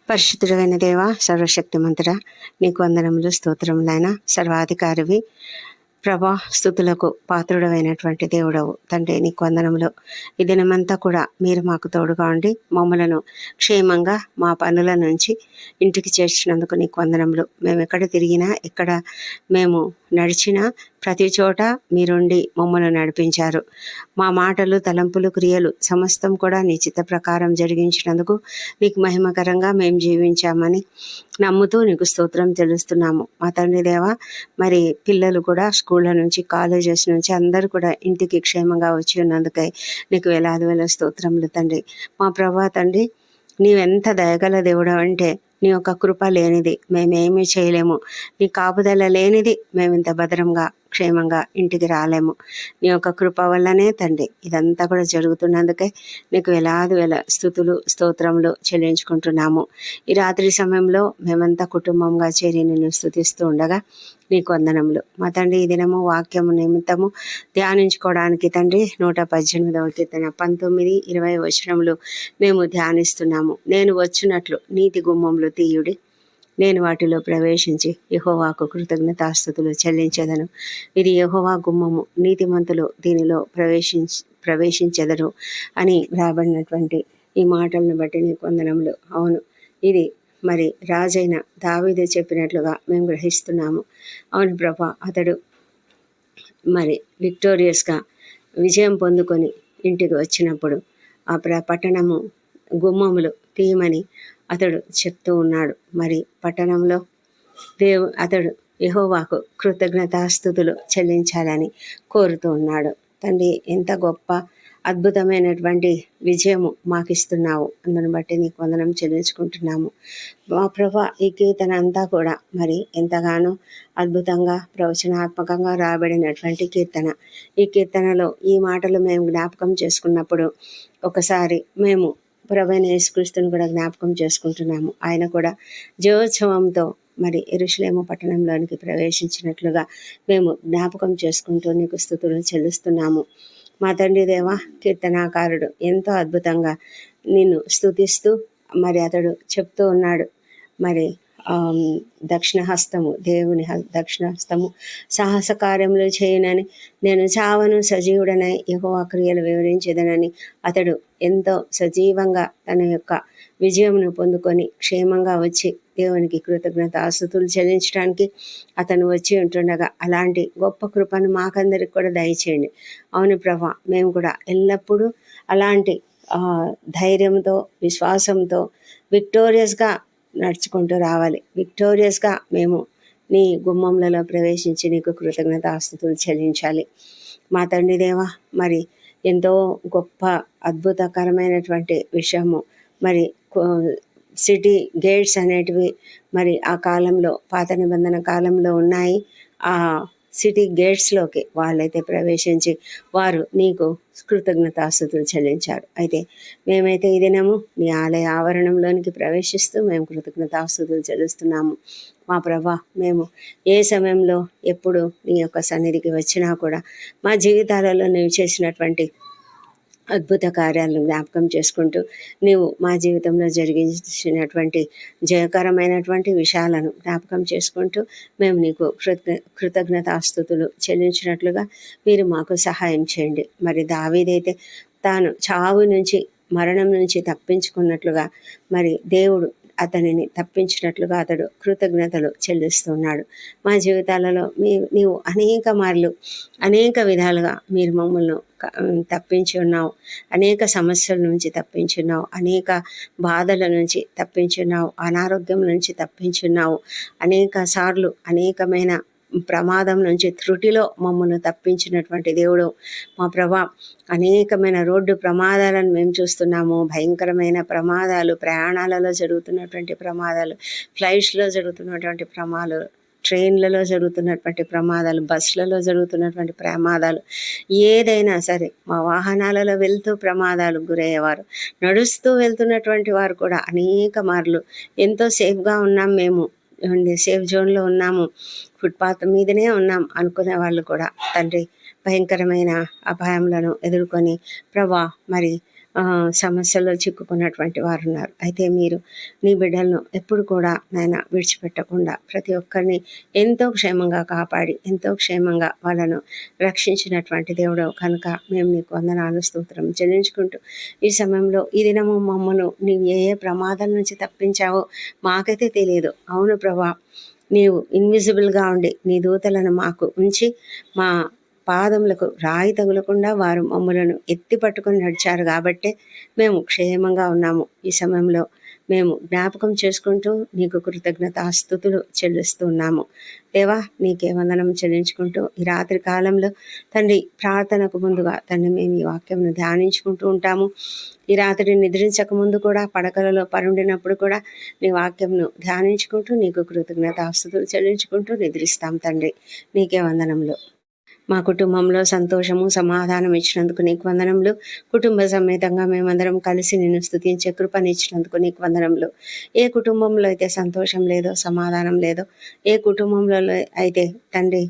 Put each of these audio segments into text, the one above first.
పరిశుద్ధుడైన దేవ, సర్వశక్తిమంతుడా, నీకు వందనములు, స్తోత్రములైన సర్వాధికారివి, ప్రభా, స్తుతులకు పాత్రుడమైనటువంటి దేవుడవు తండ్రి, నీకు వందనములు. ఈ దినమంతా కూడా మీరు మాకు తోడుగా ఉండి మమ్మలను క్షేమంగా మా పనుల నుంచి ఇంటికి చేర్చినందుకు నీకు వందనములు. మేము ఎక్కడ తిరిగినా, ఎక్కడ మేము నడిచినా ప్రతి చోట మీరుండి మమ్మల్ని నడిపించారు. మా మాటలు, తలంపులు, క్రియలు సమస్తం కూడా నీ చిత్త ప్రకారం జరిగించినందుకు నీకు మహిమకరంగా మేము జీవించామని నమ్ముతూ నీకు స్తోత్రం తెలుస్తున్నాము. మా తండ్రి దేవ, మరి పిల్లలు కూడా స్కూళ్ళ నుంచి, కాలేజెస్ నుంచి అందరూ కూడా ఇంటికి క్షేమంగా వచ్చి ఉన్నందుకై నీకు వేల స్తోత్రములు తండ్రి. మా ప్రభా తండ్రి, నీవెంత దయగల దేవుడు అంటే నీ యొక్క కృప లేనిది మేమేమీ చేయలేము. నీ కాపుదల లేనిది మేము ఇంత భద్రంగా క్షేమంగా ఇంటికి రాలేము. నీ యొక్క కృప వల్లనే తండ్రి ఇదంతా కూడా జరుగుతున్నందుకే నీకు వేల స్తుతులు, స్తోత్రములు చెల్లించుకుంటున్నాము. ఈ రాత్రి సమయంలో మేమంతా కుటుంబంగా చేరి నిన్ను స్తుతిస్తూ ఉండగా నీకు వందనములు. మా తండ్రి, ఈ దినము వాక్యము నిమిత్తము ధ్యానించుకోవడానికి తండ్రి 118వ కీర్తన 19, 20 వచనములు మేము ధ్యానిస్తున్నాము. నేను వచ్చినట్లు నీతి గుమ్మములు తీయుడి, నేను వాటిలో ప్రవేశించి యెహోవాకు కృతజ్ఞతాస్తుతులు చెల్లించెదను. ఇది యెహోవా గుమ్మము, నీతిమంతులు దీనిలో ప్రవేశించెదరు అని రాబడినటువంటి ఈ మాటలను బట్టి నీకు వందనములు. అవును, ఇది మరి రాజైన దావీదు చెప్పినట్లుగా మేము గ్రహిస్తున్నాము. అవును ప్రభా, అతడు మరి విక్టోరియస్గా విజయం పొందుకొని ఇంటికి వచ్చినప్పుడు ఆ పట్టణము గుమ్మములు తీయమని అతడు చెప్తూ ఉన్నాడు. మరి పట్టణంలో అతడు యెహోవాకు కృతజ్ఞతాస్తుతులు చెల్లించాలని కోరుతూ ఉన్నాడు. తండ్రి, ఎంత గొప్ప అద్భుతమైనటువంటి విజయము మాకిస్తున్నావు, అందుని బట్టి నీకు వందనం చెల్లించుకుంటున్నాము. మా ప్రభా, ఈ కీర్తన అంతా కూడా మరి ఎంతగానో అద్భుతంగా ప్రవచనాత్మకంగా రాబడినటువంటి కీర్తన. ఈ కీర్తనలో ఈ మాటలు మేము జ్ఞాపకం చేసుకున్నప్పుడు ఒకసారి మేము ప్రభువైన యేసుక్రీస్తుని కూడా జ్ఞాపకం చేసుకుంటున్నాము. ఆయన కూడా జయోత్సవంతో మరి యెరూషలేము పట్టణంలోనికి ప్రవేశించినట్లుగా మేము జ్ఞాపకం చేసుకుంటూ నీకు స్తుతులు చెల్లిస్తున్నాము. మా తండ్రి దేవ, కీర్తనాకారుడు ఎంతో అద్భుతంగా నిన్ను స్తుతిస్తూ మరి అతడు చెప్తూ ఉన్నాడు. మరి దక్షిణహస్తము, దేవుని దక్షిణహస్తము సాహస కార్యములు చేయనని, నేను చావను సజీవుడనై యెహోవా క్రియలు వివరించేదనని అతడు ఎంతో సజీవంగా తన యొక్క విజయమును పొందుకొని క్షేమంగా వచ్చి దేవునికి కృతజ్ఞతాస్తుతులు చెల్లించడానికి అతను వచ్చి ఉంటుండగా అలాంటి గొప్ప కృపను మాకందరికి కూడా దయచేయండి. అవును ప్రభా, మేము కూడా ఎల్లప్పుడూ అలాంటి ధైర్యంతో, విశ్వాసంతో విక్టోరియస్గా నడుచుకుంటూ రావాలి. విక్టోరియస్గా మేము నీ గుమ్మంలలో ప్రవేశించి నీకు కృతజ్ఞతాస్తుతులు చెల్లించాలి. మా తండ్రి దేవ, మరి ఎంతో గొప్ప అద్భుతకరమైనటువంటి విషయము మరి సిటీ గేట్స్ అనేటివి మరి ఆ కాలంలో, పాత నిబంధన కాలంలో ఉన్నాయి. ఆ సిటీ గేట్స్లోకి వాళ్ళైతే ప్రవేశించి వారు నీకు కృతజ్ఞతాస్తుతులు చెల్లించారు. అయితే మేమైతే ఈ దినము నీ ఆలయ ఆవరణంలోనికి ప్రవేశిస్తూ మేము కృతజ్ఞతాస్తుతులు చెల్లిస్తున్నాము. మా ప్రభా, మేము ఏ సమయంలో ఎప్పుడు నీ యొక్క సన్నిధికి వచ్చినా కూడా మా జీవితాలలో నీవు చేసినటువంటి అద్భుత కార్యాలను జ్ఞాపకం చేసుకుంటూ నీవు మా జీవితంలో జరిగించినటువంటి జయకరమైనటువంటి విషయాలను జ్ఞాపకం చేసుకుంటూ మేము నీకు కృతజ్ఞతాస్తుతులు చెల్లించినట్లుగా మీరు మాకు సహాయం చేయండి. మరి దావీదైతే తాను చావు నుంచి, మరణం నుంచి తప్పించుకున్నట్లుగా మరి దేవుడు అతనిని తప్పించినట్లుగా అతడు కృతజ్ఞతలు చెల్లిస్తున్నాడు. మా జీవితాలలో నీవు అనేక మార్లు, అనేక విధాలుగా మీరు మమ్మల్ని తప్పించి ఉన్నావు. అనేక సమస్యల నుంచి తప్పించున్నావు, అనేక బాధల నుంచి తప్పించున్నావు, అనారోగ్యం నుంచి తప్పించున్నావు, అనేక సార్లు అనేకమైన ప్రమాదం నుంచి, త్రుటిలో మమ్మల్ని తప్పించినటువంటి దేవుడు మా ప్రభా. అనేకమైన రోడ్డు ప్రమాదాలను మేము చూస్తున్నాము. భయంకరమైన ప్రమాదాలు, ప్రయాణాలలో జరుగుతున్నటువంటి ప్రమాదాలు, ఫ్లైట్స్లో జరుగుతున్నటువంటి ప్రమాదాలు, ట్రైన్లలో జరుగుతున్నటువంటి ప్రమాదాలు, బస్సులలో జరుగుతున్నటువంటి ప్రమాదాలు, ఏదైనా సరే మా వాహనాలలో వెళ్తూ ప్రమాదాలకు గురయ్యేవారు, నడుస్తూ వెళ్తున్నటువంటి వారు కూడా అనేక మార్లు ఎంతో సేఫ్గా ఉన్నాం, మేము సేఫ్ జోన్లో ఉన్నాము, ఫుట్పాత్ మీదనే ఉన్నాం అనుకునే వాళ్ళు కూడా తండ్రి భయంకరమైన అపాయములను ఎదుర్కొని ప్రభా మరి సమస్యల్లో చిక్కుకున్నటువంటి వారు ఉన్నారు. అయితే మీరు నీ బిడ్డలను ఎప్పుడు కూడా నాయన విడిచిపెట్టకుండా ప్రతి ఒక్కరిని ఎంతో క్షేమంగా కాపాడి ఎంతో క్షేమంగా వాళ్ళను రక్షించినటువంటి దేవుడు కనుక మేము నీకు వందనాలు స్తోత్రం చెల్లించుకుంటూ ఈ సమయంలో ఈ దినము మమ్మను నీవు ఏ ఏ ప్రమాదాల నుంచి తప్పించావో మాకైతే తెలియదు. అవును ప్రభా, నీవు ఇన్విజిబుల్గా ఉండి నీ దూతలను మాకు ఉంచి మా పాదములకు రాయి తగులకుండా వారు మమ్మలను ఎత్తి పట్టుకొని నడిచారు కాబట్టే మేము క్షేమంగా ఉన్నాము. ఈ సమయంలో మేము జ్ఞాపకం చేసుకుంటూ నీకు కృతజ్ఞతాస్తుతులు చెల్లిస్తున్నాము. దేవా, నీకే వందనం చెల్లించుకుంటూ ఈ రాత్రి కాలంలో తండ్రి ప్రార్థనకు ముందుగా తండ్రి మేము ఈ వాక్యంను ధ్యానించుకుంటూ ఉంటాము. ఈ రాత్రి నిద్రించక ముందు కూడా పడకలలో పరుండినప్పుడు కూడా నీ వాక్యంను ధ్యానించుకుంటూ నీకు కృతజ్ఞతాస్తుతులు చెల్లించుకుంటూ నిద్రిస్తాం తండ్రి. నీకే వందనములు. మా కుటుంబంలో సంతోషము సమాధానం ఇచ్చినందుకు నీకు వందనములు. కుటుంబ సమేతంగా మేమందరం కలిసి నిన్ను స్తుతించే కృపనిచ్చినందుకు నీకు వందనములు. ఏ కుటుంబంలో అయితే సంతోషం లేదో సమాధానం లేదో, ఏ కుటుంబంలో అయితే తండ్రి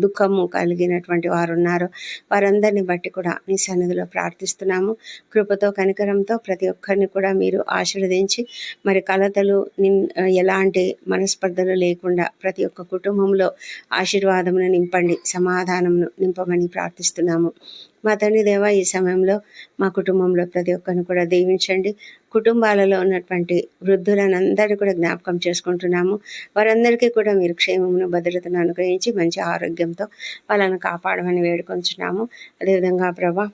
దుఃఖము కలిగినటువంటి వారు ఉన్నారో వారందరిని బట్టి కూడా నీ సన్నిధిలో ప్రార్థిస్తున్నాము. కృపతో కనికరంతో ప్రతి ఒక్కరిని కూడా మీరు ఆశీర్వదించి మరి కలతలు ఎలాంటి మనస్పర్ధలు లేకుండా ప్రతి ఒక్క కుటుంబంలో ఆశీర్వాదమును నింపండి, సమాధానమును నింపమని ప్రార్థిస్తున్నాము. మా తండ్రి దేవ, ఈ సమయంలో మా కుటుంబంలో ప్రతి ఒక్కరిని కూడా దీవించండి. కుటుంబాలలో ఉన్నటువంటి వృద్ధులనందరినీ కూడా జ్ఞాపకం చేసుకుంటున్నాము. వారందరికీ కూడా మీరు క్షేమమును భద్రతను అనుగ్రహించి మంచి ఆరోగ్యంతో వాళ్ళని కాపాడమని వేడుకొంచున్నాము. అదేవిధంగా ప్రభా,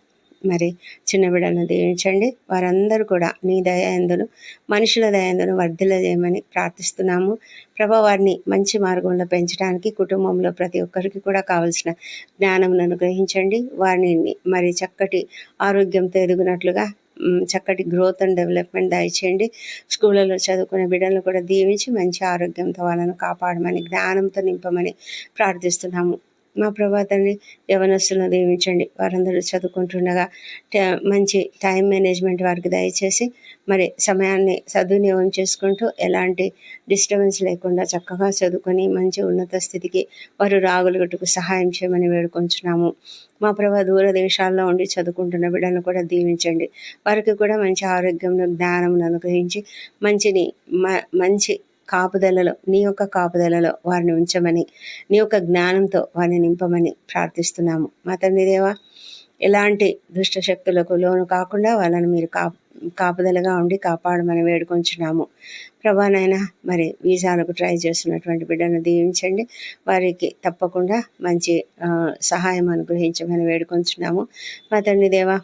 మరి చిన్న బిడ్డలను దీవించండి. వారందరూ కూడా నీ దయందును మనుషుల దయందును వర్ధిల్లజేయమని ప్రార్థిస్తున్నాము. ప్రభా, వారిని మంచి మార్గంలో పెంచడానికి కుటుంబంలో ప్రతి ఒక్కరికి కూడా కావలసిన జ్ఞానమును అనుగ్రహించండి. వారిని మరి చక్కటి ఆరోగ్యంతో ఎదుగునట్లుగా చక్కటి గ్రోత్ అండ్ డెవలప్మెంట్ దయచేయండి. స్కూళ్ళలో చదువుకునే బిడ్డలను కూడా దీవించి మంచి ఆరోగ్యంతో వాళ్ళను కాపాడమని జ్ఞానంతో నింపమని ప్రార్థిస్తున్నాము. మా ప్రభా తండ్రి, యవనస్తులను దీవించండి. వారందరూ చదువుకుంటుండగా మంచి టైం మేనేజ్మెంట్ వారికి దయచేసి మరి సమయాన్ని సద్వినియోగం చేసుకుంటూ ఎలాంటి డిస్టర్బెన్స్ లేకుండా చక్కగా చదువుకొని మంచి ఉన్నత స్థితికి వారు రాగలుగుటకు సహాయం చేయమని వేడుకొంచున్నాము. మా ప్రభా, దూర దేశాల్లో ఉండి చదువుకుంటున్న బిడ్డలను కూడా దీవించండి. వారికి కూడా మంచి ఆరోగ్యంలో జ్ఞానమును అనుగ్రహించి మంచి కాపుదలలో నీ యొక్క కాపుదలలో వారిని ఉంచమని నీ యొక్క జ్ఞానంతో వారిని నింపమని ప్రార్థిస్తున్నాము. మా తండ్రి దేవా, ఎలాంటి దుష్ట శక్తులకు లోను కాకుండా వాళ్ళని మీరు కాపుదలగా ఉండి కాపాడమని వేడుకొంచున్నాము. ప్రభానైనా మరి వీసాలకు ట్రై చేస్తున్నటువంటి బిడ్డను దీవించండి. వారికి తప్పకుండా మంచి సహాయం అనుగ్రహించమని వేడుకొంచున్నాము. మా తండ్రి దేవా,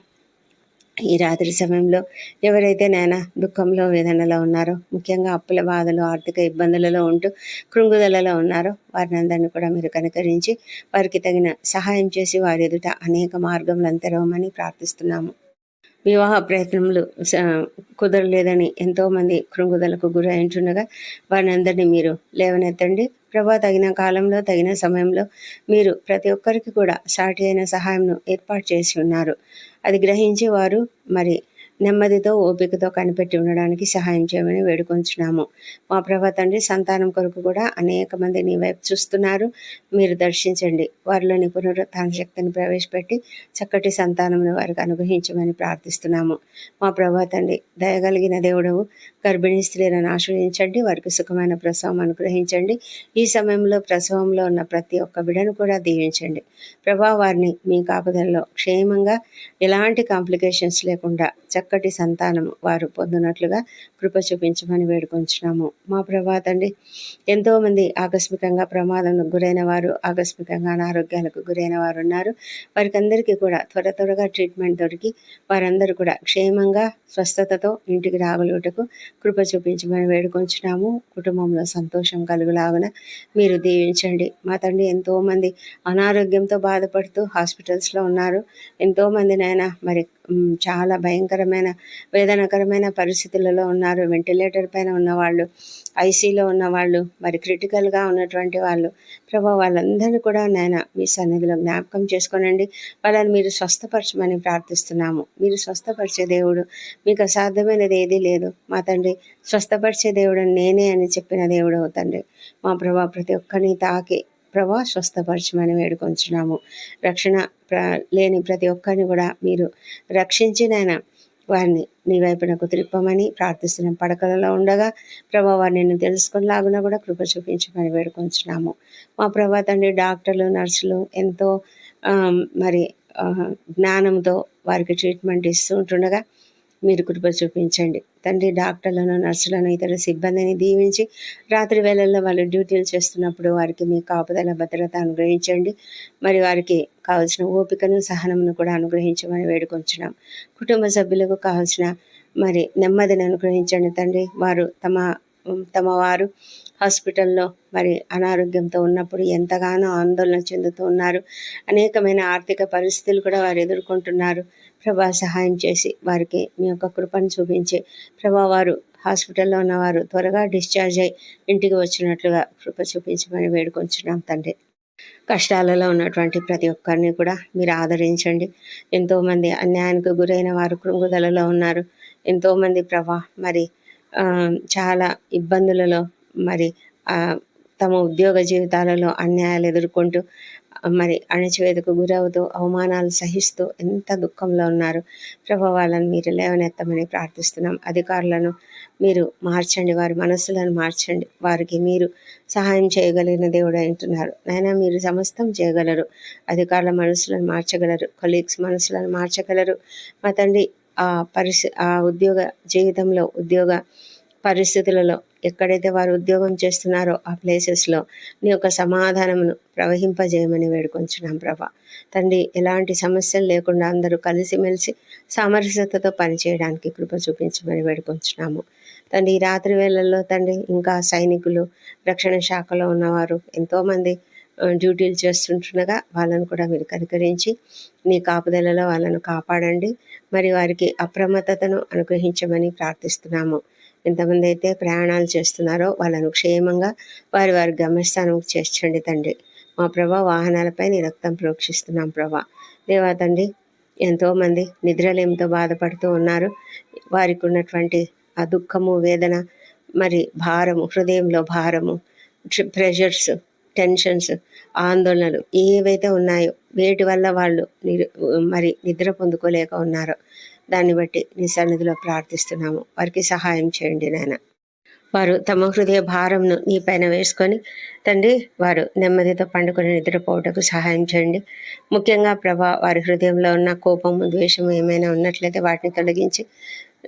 ఈ రాత్రి సమయంలో ఎవరైతే నాయన దుఃఖంలో వేదనలో ఉన్నారో, ముఖ్యంగా అప్పుల బాధలు ఆర్థిక ఇబ్బందులలో ఉంటూ కృంగుదలలో ఉన్నారో వారిని అందరినీ కూడా మీరు కనికరించి వారికి తగిన సహాయం చేసి వారి ఎదుట అనేక మార్గములను తెరవమని ప్రార్థిస్తున్నాము. వివాహ ప్రయత్నములు కుదరలేదని ఎంతోమంది కృంగుదలకు గురి అయింటుండగా వారిని అందరినీ మీరు లేవనెత్తండి. ప్రభా, తగిన కాలంలో తగిన సమయంలో మీరు ప్రతి ఒక్కరికి కూడా సాటి అయిన సహాయంను ఏర్పాటు చేసి ఉన్నారు. అది గ్రహించి వారు మరి నెమ్మదితో ఓపికతో కనిపెట్టి ఉండడానికి సహాయం చేయమని వేడుకొంచున్నాము. మా ప్రభా తండ్రి, సంతానం కొరకు కూడా అనేక మంది నీ వైపు చూస్తున్నారు. మీరు దర్శించండి. వారిలోని పునరుత్థాన శక్తిని ప్రవేశపెట్టి చక్కటి సంతానమును వారికి అనుగ్రహించమని ప్రార్థిస్తున్నాము. మా ప్రభా తండ్రి, దయగలిగిన దేవుడవు, గర్భిణీ స్త్రీలను ఆశ్రయించండి. వారికి సుఖమైన ప్రసవం అనుగ్రహించండి. ఈ సమయంలో ప్రసవంలో ఉన్న ప్రతి ఒక్క బిడ్డను కూడా దీవించండి. ప్రభా, వారిని మీ కాపుదలలో క్షేమంగా ఎలాంటి కాంప్లికేషన్స్ లేకుండా చక్కటి సంతానము వారు పొందినట్లుగా కృప చూపించమని వేడుకొంచున్నాము. మా ప్రభా తండ్రి, ఎంతోమంది ఆకస్మికంగా ప్రమాదంకు గురైన వారు, ఆకస్మికంగా అనారోగ్యాలకు గురైన వారు ఉన్నారు. వారికి అందరికీ కూడా త్వరగా ట్రీట్మెంట్ దొరికి వారందరూ కూడా క్షేమంగా స్వస్థతతో ఇంటికి రాగలుగుటకు కృప చూపించమని వేడుకొంచున్నాము. కుటుంబంలో సంతోషం కలుగులాగున మీరు దీవించండి. మా తండ్రి, ఎంతోమంది అనారోగ్యంతో బాధపడుతూ హాస్పిటల్స్లో ఉన్నారు. ఎంతోమంది నాయన మరి చాలా భయంకరమైన వేదనకరమైన పరిస్థితులలో ఉన్నారు. వెంటిలేటర్ పైన ఉన్నవాళ్ళు, ఐసీలో ఉన్నవాళ్ళు, మరి క్రిటికల్గా ఉన్నటువంటి వాళ్ళు, ప్రభా, వాళ్ళందరినీ కూడా నాయన మీ సన్నిధిలో జ్ఞాపకం చేసుకోనండి. వాళ్ళని మీరు స్వస్థపరచమని ప్రార్థిస్తున్నాము. మీరు స్వస్థపరిచే దేవుడు, మీకు అసాధ్యమైనది ఏదీ లేదు. మా తండ్రి, స్వస్థపరిచే దేవుడు నేనే అని చెప్పిన దేవుడు తండ్రి. మా ప్రభా, ప్రతి ఒక్కరిని తాకి ప్రభా స్వస్థపరచమని వేడుకొంచున్నాము. రక్షణ లేని ప్రతి ఒక్కరిని కూడా మీరు రక్షించి నాయన వారిని నీ వైపునకు త్రిప్పమని ప్రార్థిస్తున్నాం. పడకలలో ఉండగా ప్రభా వారు నిన్ను తెలుసుకునేలాగున కూడా కృప చూపించమని వేడుకొంచున్నాము. మా ప్రభా తండ్రి, డాక్టర్లు, నర్సులు ఎంతో మరి జ్ఞానంతో వారికి ట్రీట్మెంట్ ఇస్తూ ఉంటుండగా మీరు కృప చూపించండి తండ్రి. డాక్టర్లను, నర్సులను, ఇతర సిబ్బందిని దీవించి రాత్రి వేళల్లో వాళ్ళు డ్యూటీలు చేస్తున్నప్పుడు వారికి మీ కాపుదల, భద్రత అనుగ్రహించండి. మరి వారికి కావాల్సిన ఓపికను, సహనమును కూడా అనుగ్రహించమని వేడుకొంచున్నాం. కుటుంబ సభ్యులకు కావాల్సిన మరి నెమ్మదిని అనుగ్రహించండి తండ్రి. వారు తమ వారు హాస్పిటల్లో మరి అనారోగ్యంతో ఉన్నప్పుడు ఎంతగానో ఆందోళన చెందుతూ ఉన్నారు. అనేకమైన ఆర్థిక పరిస్థితులు కూడా వారు ఎదుర్కొంటున్నారు. ప్రభా సహాయం చేసి వారికి మీ యొక్క కృపను చూపించి ప్రభా వారు హాస్పిటల్లో ఉన్నవారు త్వరగా డిశ్చార్జ్ అయ్యి ఇంటికి వచ్చినట్లుగా కృప చూపించమని వేడుకొంచున్నాం తండ్రి. కష్టాలలో ఉన్నటువంటి ప్రతి ఒక్కరిని కూడా మీరు ఆదరించండి. ఎంతోమంది అన్యాయానికి గురైన వారు కృంగుదలలో ఉన్నారు. ఎంతోమంది ప్రభా మరి చాలా ఇబ్బందులలో మరి తమ ఉద్యోగ జీవితాలలో అన్యాయాలు ఎదుర్కొంటూ మరి అణచివేతకు గురవుతూ అవమానాలు సహిస్తూ ఎంత దుఃఖంలో ఉన్నారు. ప్రభా వాళ్ళని మీరు లేవనెత్తమని ప్రార్థిస్తున్నాం. అధికారులను మీరు మార్చండి, వారి మనస్సులను మార్చండి. వారికి మీరు సహాయం చేయగలిగిన దేవుడు అంటున్నారు నాయన. మీరు సమస్తం చేయగలరు. అధికారుల మనసులను మార్చగలరు, కొలీగ్స్ మనసులను మార్చగలరు. మా తండ్రి ఆ ఉద్యోగ జీవితంలో, ఉద్యోగ పరిస్థితులలో ఎక్కడైతే వారు ఉద్యోగం చేస్తున్నారో ఆ ప్లేసెస్లో నీ యొక్క సమాధానమును ప్రవహింపజేయమని వేడుకొంచున్నాం ప్రభా తండ్రి. ఎలాంటి సమస్యలు లేకుండా అందరూ కలిసిమెలిసి సామరస్యతతో పనిచేయడానికి కృప చూపించమని వేడుకొంచున్నాము తండ్రి. ఈ రాత్రి వేళల్లో తండ్రి ఇంకా సైనికులు, రక్షణ శాఖలో ఉన్నవారు ఎంతోమంది డ్యూటీలు చేస్తుంటుండగా వాళ్ళను కూడా మీరు కనికరించి నీ కాపుదలలో వాళ్ళను కాపాడండి. మరి వారికి అప్రమత్తతను అనుగ్రహించమని ప్రార్థిస్తున్నాము. ఎంతమంది అయితే ప్రయాణాలు చేస్తున్నారో వాళ్ళను క్షేమంగా వారి గమ్యస్థానం చేర్చండి తండ్రి. మా ప్రభా వాహనాలపై నీ రక్తం ప్రోక్షిస్తున్నాం ప్రభా దేవా తండ్రి. ఎంతోమంది నిద్రలేమితో బాధపడుతూ ఉన్నారు. వారికి ఉన్నటువంటి ఆ దుఃఖము, వేదన, మరి భారము, హృదయంలో భారము, ప్రెషర్స్, టెన్షన్స్, ఆందోళనలు ఏవైతే ఉన్నాయో వేటి వల్ల వాళ్ళు మరి నిద్ర పొందుకోలేక ఉన్నారో దాన్ని బట్టి నీ సన్నిధిలో ప్రార్థిస్తున్నాము. వారికి సహాయం చేయండి నాయన. వారు తమ హృదయ భారంను నీ పైన వేసుకొని తండ్రి వారు నెమ్మదితో పండుకొని నిద్రపోవటకు సహాయం చేయండి. ముఖ్యంగా ప్రభా వారి హృదయంలో ఉన్న కోపము, ద్వేషము ఏమైనా ఉన్నట్లయితే వాటిని తొలగించి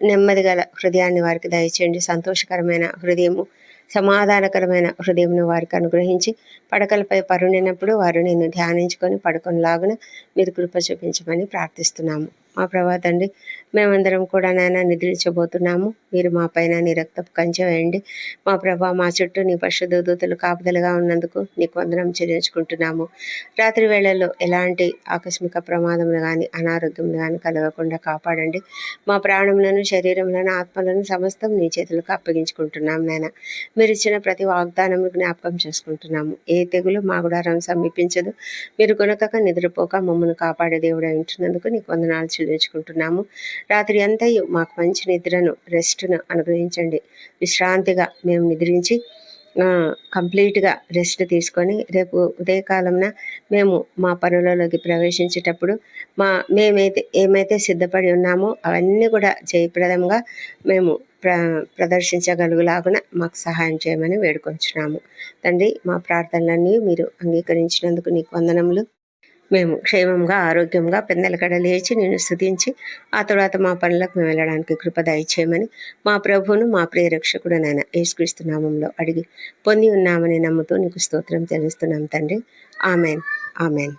నెమ్మది గల హృదయాన్ని వారికి దయచేయండి. సంతోషకరమైన హృదయము, సమాధానకరమైన హృదయంను వారికి అనుగ్రహించి పడకలపై పరుండినప్పుడు వారు నిన్ను ధ్యానించుకొని పడుకొనిలాగున మీరు కృప చూపించమని ప్రార్థిస్తున్నాము. మా ప్రభా తండ్రి, మేమందరం కూడా నాయన నిద్రించబోతున్నాము. మీరు మా పైన నీ రక్తపు కంచె వేయండి. మా ప్రభా మా చుట్టూ నీ పరిశుద్ధ దూతలు కాపుదలుగా ఉన్నందుకు నీకు వందనం చెల్లించుకుంటున్నాము. రాత్రి వేళల్లో ఎలాంటి ఆకస్మిక ప్రమాదములు కానీ, అనారోగ్యములు కానీ కలగకుండా కాపాడండి. మా ప్రాణములను, శరీరములను, ఆత్మలను సమస్తం నీ చేతులకు అప్పగించుకుంటున్నాం నాయన. మీరు ఇచ్చిన ప్రతి వాగ్దానము జ్ఞాపకం చేసుకుంటున్నాము. ఏ తెగులు మా గుడారం సమీపించదు. మీరు కొనకక నిద్రపోక మమ్మల్ని కాపాడే దేవుడు ఉంటున్నందుకు నీకు వందనాలు చెల్లించుకుంటున్నాము. రాత్రి అంతయు మాకు మంచి నిద్రను, రెస్ట్ను అనుగ్రహించండి. విశ్రాంతిగా మేము నిద్రించి కంప్లీట్గా రెస్ట్ తీసుకొని రేపు ఉదయకాలంన మేము మా పనులలోకి ప్రవేశించేటప్పుడు ఏమైతే సిద్ధపడి ఉన్నామో అవన్నీ కూడా జయప్రదంగా మేము ప్రదర్శించగలుగులాగున మాకు సహాయం చేయమని వేడుకొంచున్నాము తండ్రి. మా ప్రార్థనలన్నీ మీరు అంగీకరించినందుకు నీకు వందనములు. మేము క్షేమంగా, ఆరోగ్యంగా పెందలకడ లేచి నేను స్తుతించి ఆ తర్వాత మా పనులకు మేము వెళ్ళడానికి కృప దయచేయమని మా ప్రభువును, మా ప్రియ రక్షకుడునైన యేసుక్రీస్తు నామంలో అడిగి పొంది ఉన్నామని నమ్ముతూ నీకు స్తోత్రం చెల్లిస్తున్నాం తండ్రి. Amen, amen.